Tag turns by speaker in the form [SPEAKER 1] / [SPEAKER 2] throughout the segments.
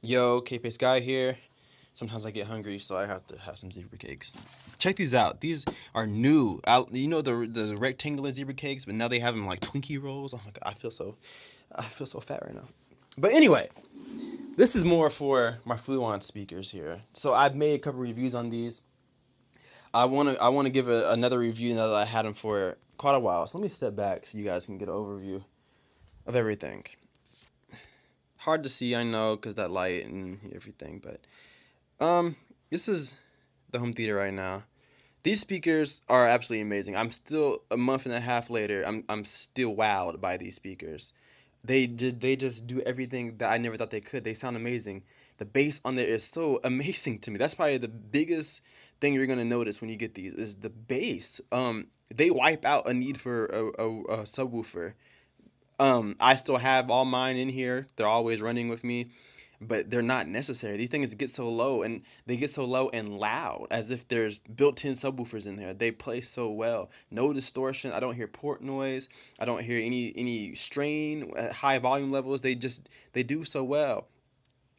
[SPEAKER 1] Yo, K-Pace Guy here. Sometimes I get hungry, so I have to have some zebra cakes. Check these out. These are new. You know the rectangular zebra cakes, but now they have them like Twinkie rolls. Oh my god, I feel so fat right now. But anyway, this is more for my Fluon speakers here. So I've made a couple reviews on these. I wanna give another review now that I had them for quite a while. So let me step back so you guys can get an overview of everything. Hard to see, I know, cause that light and everything, but this is the home theater right now. These speakers are absolutely amazing. I'm still a month and a half later. I'm still wowed by these speakers. They just do everything that I never thought they could. They sound amazing. The bass on there is so amazing to me. That's probably the biggest thing you're gonna notice when you get these is the bass. They wipe out a need for a subwoofer. I still have all mine in here. They're always running with me, but they're not necessary. These things get so low, and they get so low and loud as if there's built-in subwoofers in there. They play so well. No distortion. I don't hear port noise. I don't hear any strain at high volume levels. They do so well.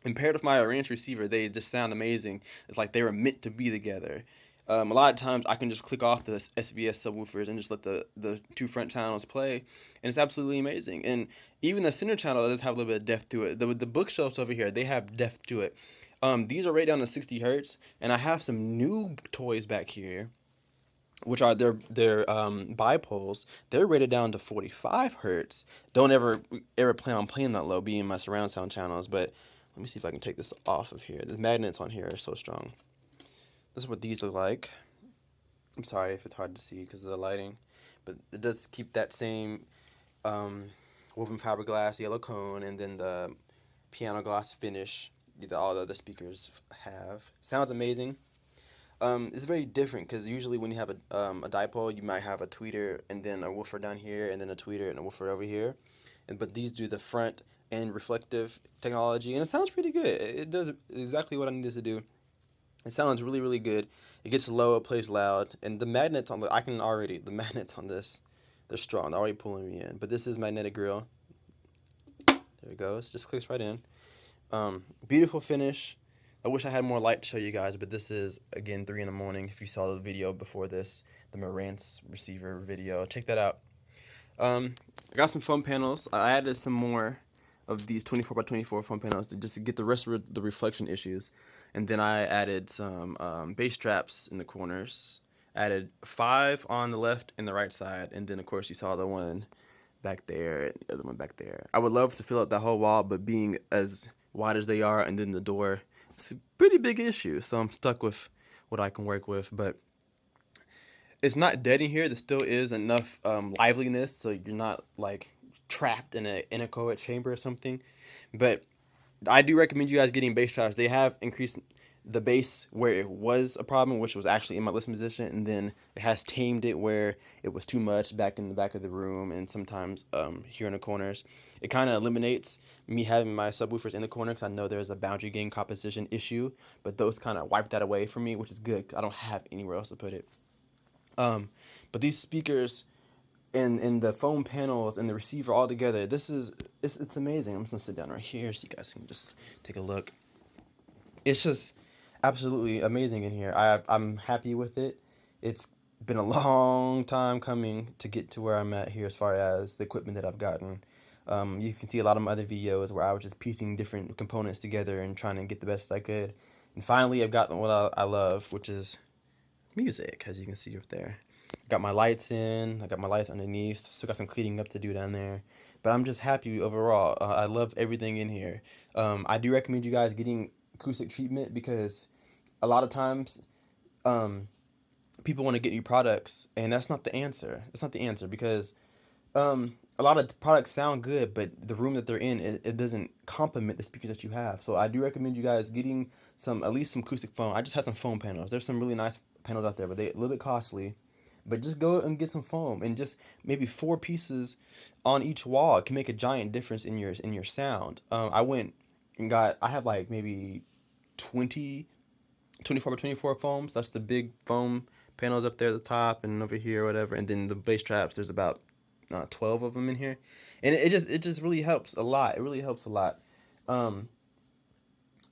[SPEAKER 1] And paired with my Marantz receiver, they just sound amazing. It's like they were meant to be together. A lot of times I can just click off the SBS subwoofers and just let the two front channels play, and it's absolutely amazing. And even the center channel does have a little bit of depth to it. The bookshelves over here, they have depth to it. These are right down to 60 hertz, and I have some new toys back here, which are their bipoles. They're rated down to 45 hertz. Don't ever plan on playing that low, being my surround sound channels. But let me see if I can take this off of here. The magnets on here are so strong. This is what these look like. I'm sorry if it's hard to see because of the lighting, but it does keep that same woven fiberglass yellow cone and then the piano gloss finish that all the other speakers have. Sounds amazing. It's very different because usually when you have a dipole, you might have a tweeter and then a woofer down here and then a tweeter and a woofer over here, but these do the front and reflective technology and it sounds pretty good. It does exactly what I needed to do. It sounds really, really good. It gets low, it plays loud, and the magnets on the magnets on this, they're strong. They're already pulling me in. But this is magnetic grill. There it goes. Just clicks right in. Beautiful finish. I wish I had more light to show you guys, but this is, again, 3 in the morning. If you saw the video before this, the Marantz receiver video, check that out. I got some foam panels. I added some more of these 24 by 24 foam panels to get the rest of the reflection issues. And then I added some bass straps in the corners. Added 5 on the left and the right side. And then, of course, you saw the one back there and the other one back there. I would love to fill up that whole wall, but being as wide as they are and then the door, it's a pretty big issue. So I'm stuck with what I can work with. But it's not dead in here. There still is enough liveliness, so you're not like trapped in a anechoic chamber or something. But I do recommend you guys getting bass traps. They have increased the bass where it was a problem, which was actually in my listening position, and then it has tamed it where it was too much back in the back of the room and sometimes here in the corners. It kind of eliminates me having my subwoofers in the corner because I know there's a boundary gain composition issue, but those kind of wipe that away from me, which is good 'cause I don't have anywhere else to put it. But these speakers and the foam panels and the receiver all together, it's amazing. I'm just gonna sit down right here so you guys can just take a look. It's just absolutely amazing in here. I'm happy with it. It's been a long time coming to get to where I'm at here as far as the equipment that I've gotten. You can see a lot of my other videos where I was just piecing different components together and trying to get the best I could. And finally, I've gotten what I love, which is music, as you can see up there. Got my lights in, I got my lights underneath, still got some cleaning up to do down there. But I'm just happy overall. I love everything in here. I do recommend you guys getting acoustic treatment because a lot of times people want to get new products, and that's not the answer. It's not the answer because a lot of products sound good, but the room that they're in, it doesn't complement the speakers that you have. So I do recommend you guys getting at least some acoustic foam. I just had some foam panels. There's some really nice panels out there, but they're a little bit costly. But just go and get some foam and just maybe 4 pieces on each wall. It can make a giant difference in your sound. I went and I have like maybe 20, 24 by 24 foams. That's the big foam panels up there at the top and over here or whatever. And then the bass traps, there's about 12 of them in here. And it just really helps a lot. It really helps a lot.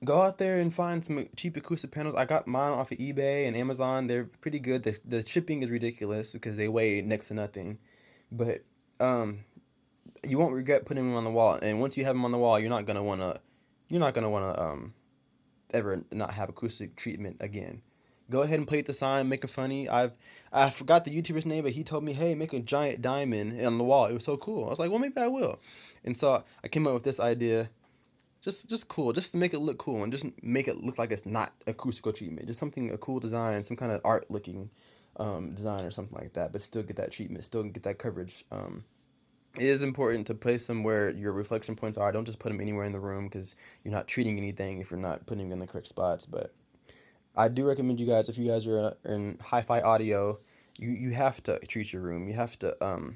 [SPEAKER 1] go out there and find some cheap acoustic panels. I got mine off of eBay and Amazon. They're pretty good. The shipping is ridiculous because they weigh next to nothing, but um, you won't regret putting them on the wall. And once you have them on the wall, you're not gonna wanna ever not have acoustic treatment again. Go ahead and play at the sign, make it funny. I forgot the YouTuber's name, but he told me, hey, make a giant diamond on the wall. It was so cool. I was like, well, maybe I will. And so I came up with this idea. Just cool, just to make it look cool and just make it look like it's not acoustical treatment. Just something, a cool design, some kind of art looking design or something like that, but still get that treatment, still get that coverage. It is important to place them where your reflection points are. Don't just put them anywhere in the room because you're not treating anything if you're not putting them in the correct spots. But I do recommend you guys, if you guys are in hi-fi audio, you have to treat your room. You have to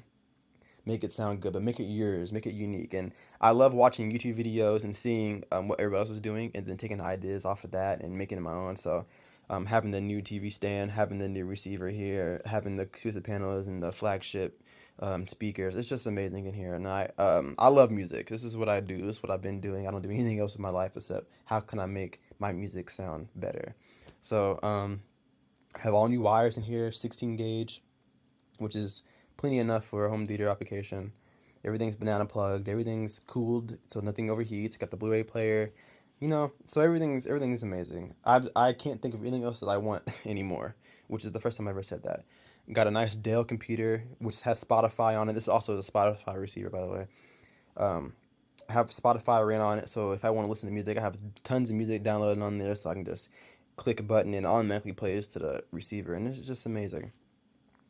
[SPEAKER 1] make it sound good, but make it yours, make it unique. And I love watching YouTube videos and seeing what everybody else is doing and then taking ideas off of that and making it my own. So having the new TV stand, having the new receiver here, having the acoustic panels and the flagship speakers, it's just amazing in here. And I love music. This is what I do. This is what I've been doing. I don't do anything else in my life except how can I make my music sound better. So I have all new wires in here, 16 gauge, which is plenty enough for a home theater application. Everything's banana plugged. Everything's cooled, so nothing overheats. Got the Blu-ray player, so everything's amazing. I can't think of anything else that I want anymore, which is the first time I ever said that. Got a nice Dell computer which has Spotify on it. This is also a Spotify receiver, by the way. I have Spotify ran on it, so if I want to listen to music, I have tons of music downloaded on there, so I can just click a button and it automatically plays to the receiver, and it's just amazing.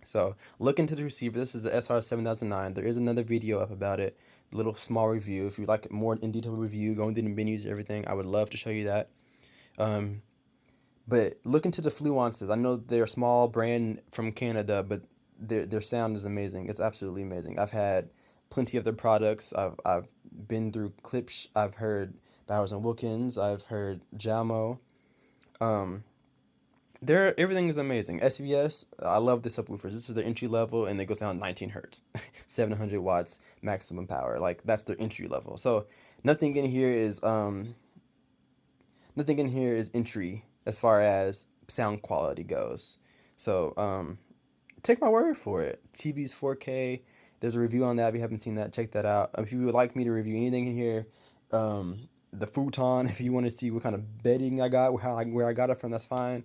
[SPEAKER 1] So look into the receiver. This is the SR7009. There is another video up about it, a little small review. If you'd like more in detail review, going through the menus, everything, I would love to show you that. But look into the Fluences. I know they're a small brand from Canada, but their sound is amazing. It's absolutely amazing. I've had plenty of their products. I've been through Klipsch. I've heard Bowers and Wilkins. I've heard Jamo. Everything is amazing. SVS, I love the subwoofers. This is their entry level, and it goes down 19 hertz, 700 watts maximum power. Like that's their entry level. So nothing in here is entry as far as sound quality goes. So take my word for it. TV's 4K. There's a review on that. If you haven't seen that, check that out. If you would like me to review anything in here, the futon, if you want to see what kind of bedding I got, where I got it from, that's fine.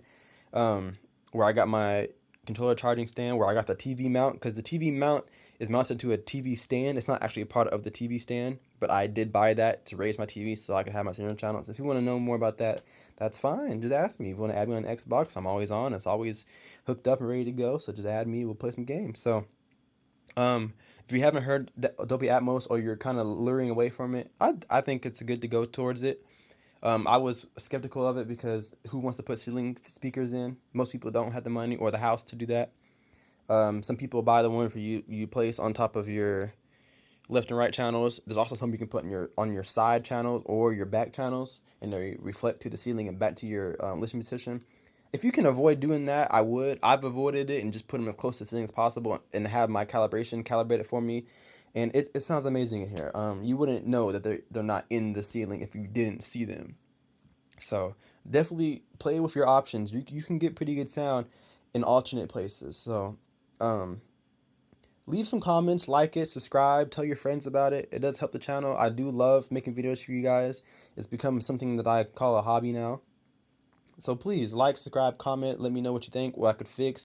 [SPEAKER 1] Where I got my controller charging stand, where I got the TV mount, because the TV mount is mounted to a TV stand. It's not actually a part of the TV stand, but I did buy that to raise my TV so I could have my serial channels. If you want to know more about that, that's fine. Just ask me. If you want to add me on Xbox, I'm always on. It's always hooked up and ready to go, so just add me. We'll play some games. So, if you haven't heard Dolby Atmos or you're kind of luring away from it, I think it's good to go towards it. I was skeptical of it because who wants to put ceiling speakers in? Most people don't have the money or the house to do that. Some people buy the one for you place on top of your left and right channels. There's also some you can put on your side channels or your back channels, and they reflect to the ceiling and back to your listening position. If you can avoid doing that, I would. I've avoided it and just put them as close to the ceiling as possible and have my calibration calibrated for me. And it sounds amazing in here. You wouldn't know that they're not in the ceiling if you didn't see them. So definitely play with your options. You can get pretty good sound in alternate places. So leave some comments, like it, subscribe, tell your friends about it. It does help the channel. I do love making videos for you guys. It's become something that I call a hobby now. So please like, subscribe, comment, let me know what you think, what I could fix.